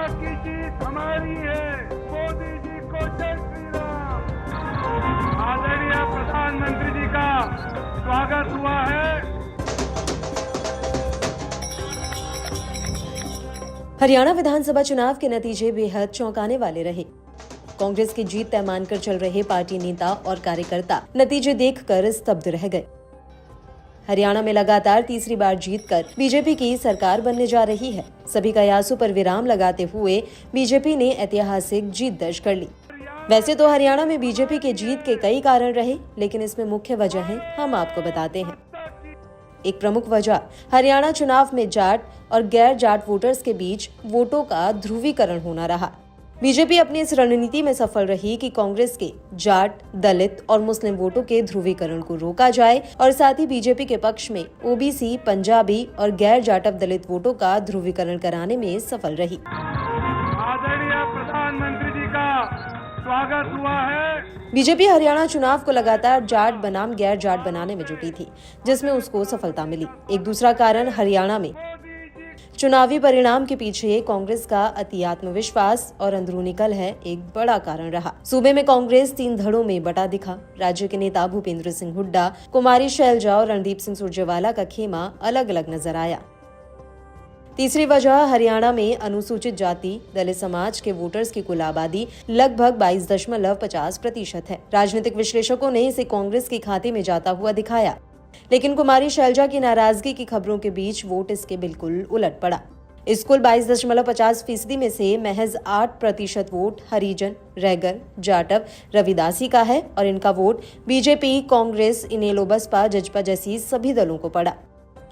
की जीत हमारी है। मोदी जी को जय श्री राम। आदरणीय प्रधानमंत्री जी का स्वागत हुआ है। हरियाणा विधानसभा चुनाव के नतीजे बेहद चौंकाने वाले रहे। कांग्रेस की जीत तय मानकर चल रहे पार्टी नेता और कार्यकर्ता नतीजे देखकर स्तब्ध रह गए। हरियाणा में लगातार तीसरी बार जीतकर बीजेपी की सरकार बनने जा रही है। सभी कयासों पर विराम लगाते हुए बीजेपी ने ऐतिहासिक जीत दर्ज कर ली। वैसे तो हरियाणा में बीजेपी के जीत के कई कारण रहे, लेकिन इसमें मुख्य वजहें हम आपको बताते हैं। एक प्रमुख वजह हरियाणा चुनाव में जाट और गैर जाट वोटर्स के बीच वोटों का ध्रुवीकरण होना रहा। बीजेपी अपनी इस रणनीति में सफल रही कि कांग्रेस के जाट, दलित और मुस्लिम वोटों के ध्रुवीकरण को रोका जाए और साथ ही बीजेपी के पक्ष में ओबीसी, पंजाबी और गैर जाटव दलित वोटों का ध्रुवीकरण कराने में सफल रही। आदरणीय प्रधानमंत्री जी का स्वागत हुआ है। बीजेपी हरियाणा चुनाव को लगातार जाट बनाम गैर जाट बनाने में जुटी थी, जिसमें उसको सफलता मिली। एक दूसरा कारण हरियाणा में चुनावी परिणाम के पीछे कांग्रेस का अति आत्मविश्वास और अंदरूनी कलह एक बड़ा कारण रहा। सूबे में कांग्रेस 3 धड़ों में बटा दिखा। राज्य के नेता भूपेंद्र सिंह हुड्डा, कुमारी शैलजा और रणदीप सिंह सुरजेवाला का खेमा अलग अलग नजर आया। तीसरी वजह हरियाणा में अनुसूचित जाति दलित समाज के वोटर्स की कुल आबादी लगभग 22.50% है। राजनीतिक विश्लेषकों ने इसे कांग्रेस के खाते में जाता हुआ दिखाया, लेकिन कुमारी शैलजा की नाराजगी की खबरों के बीच वोट इसके बिल्कुल उलट पड़ा। इस कुल 22.50% में से महज 8% वोट हरिजन, रैगर, जाटव, रविदासी का है और इनका वोट बीजेपी, कांग्रेस, इनेलो, बसपा, जजपा जैसी सभी दलों को पड़ा।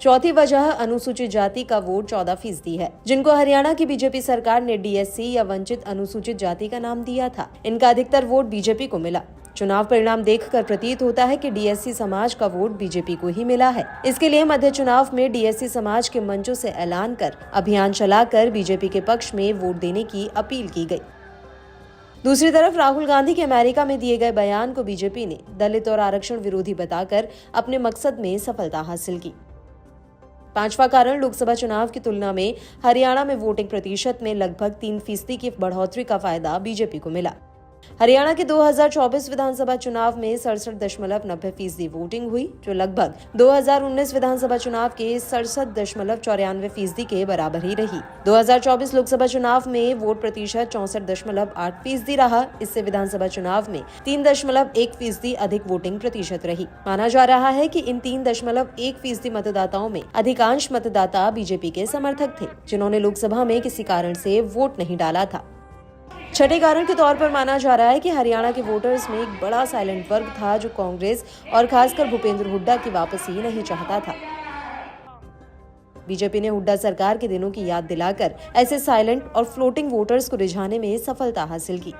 चौथी वजह अनुसूचित जाति का वोट 14% है, जिनको हरियाणा की बीजेपी सरकार ने डीएससी या वंचित अनुसूचित जाति का नाम दिया था। इनका अधिकतर वोट बीजेपी को मिला। चुनाव परिणाम देखकर प्रतीत होता है कि डीएससी समाज का वोट बीजेपी को ही मिला है। इसके लिए मध्य चुनाव में डीएससी समाज के मंचों से ऐलान कर अभियान चलाकर बीजेपी के पक्ष में वोट देने की अपील की गई। दूसरी तरफ राहुल गांधी के अमेरिका में दिए गए बयान को बीजेपी ने दलित और आरक्षण विरोधी बताकर अपने मकसद में सफलता हासिल की। पांचवा कारण लोकसभा चुनाव की तुलना में हरियाणा में वोटिंग प्रतिशत में लगभग 3% की बढ़ोतरी का फायदा बीजेपी को मिला। हरियाणा के 2024 विधानसभा चुनाव में 67.90% वोटिंग हुई, जो लगभग 2019 विधानसभा चुनाव के 67.94% के बराबर ही रही। 2024 लोकसभा चुनाव में वोट प्रतिशत 64.8% रहा। इससे विधानसभा चुनाव में 3.1% अधिक वोटिंग प्रतिशत रही। माना जा रहा है कि इन 3.1% मतदाताओं में अधिकांश मतदाता बीजेपी के समर्थक थे, जिन्होंने लोकसभा में किसी कारण से वोट नहीं डाला था। छठे कारण के तौर पर माना जा रहा है कि हरियाणा के वोटर्स में एक बड़ा साइलेंट वर्ग था, जो कांग्रेस और खासकर भूपेंद्र हुड्डा की वापसी नहीं चाहता था। बीजेपी ने हुड्डा सरकार के दिनों की याद दिलाकर ऐसे साइलेंट और फ्लोटिंग वोटर्स को रिझाने में सफलता हासिल की।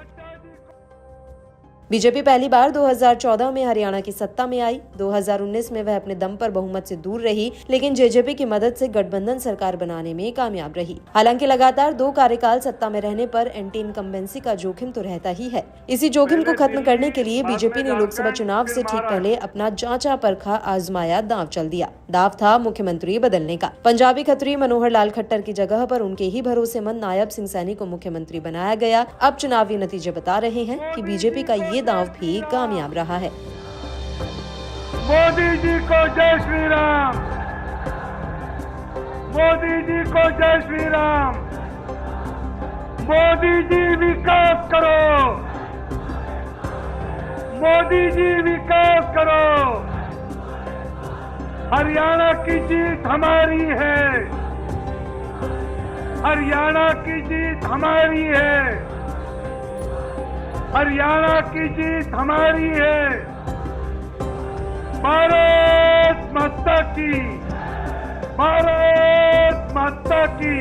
बीजेपी पहली बार 2014 में हरियाणा की सत्ता में आई। 2019 में वह अपने दम पर बहुमत से दूर रही, लेकिन जेजेपी की मदद से गठबंधन सरकार बनाने में कामयाब रही। हालांकि लगातार 2 कार्यकाल सत्ता में रहने पर एंटी इनकम्बेंसी का जोखिम तो रहता ही है। इसी जोखिम को खत्म करने के लिए बीजेपी ने लोकसभा चुनाव से ठीक पहले अपना जांचा परखा आजमाया दांव चल दिया। दांव था मुख्यमंत्री बदलने का। पंजाबी खत्री मनोहर लाल खट्टर की जगह पर उनके ही भरोसेमंद नायब सिंह सैनी को मुख्यमंत्री बनाया गया। अब चुनावी नतीजे बता रहे हैं कि बीजेपी का ये दांव भी कामयाब रहा है। मोदी जी को जय श्री राम। मोदी जी को जय श्री राम। मोदी जी विकास करो। मोदी जी विकास करो। हरियाणा की जीत हमारी है। हरियाणा की जीत हमारी है। हरियाणा की जीत हमारी है। भारत माता की। भारत माता की।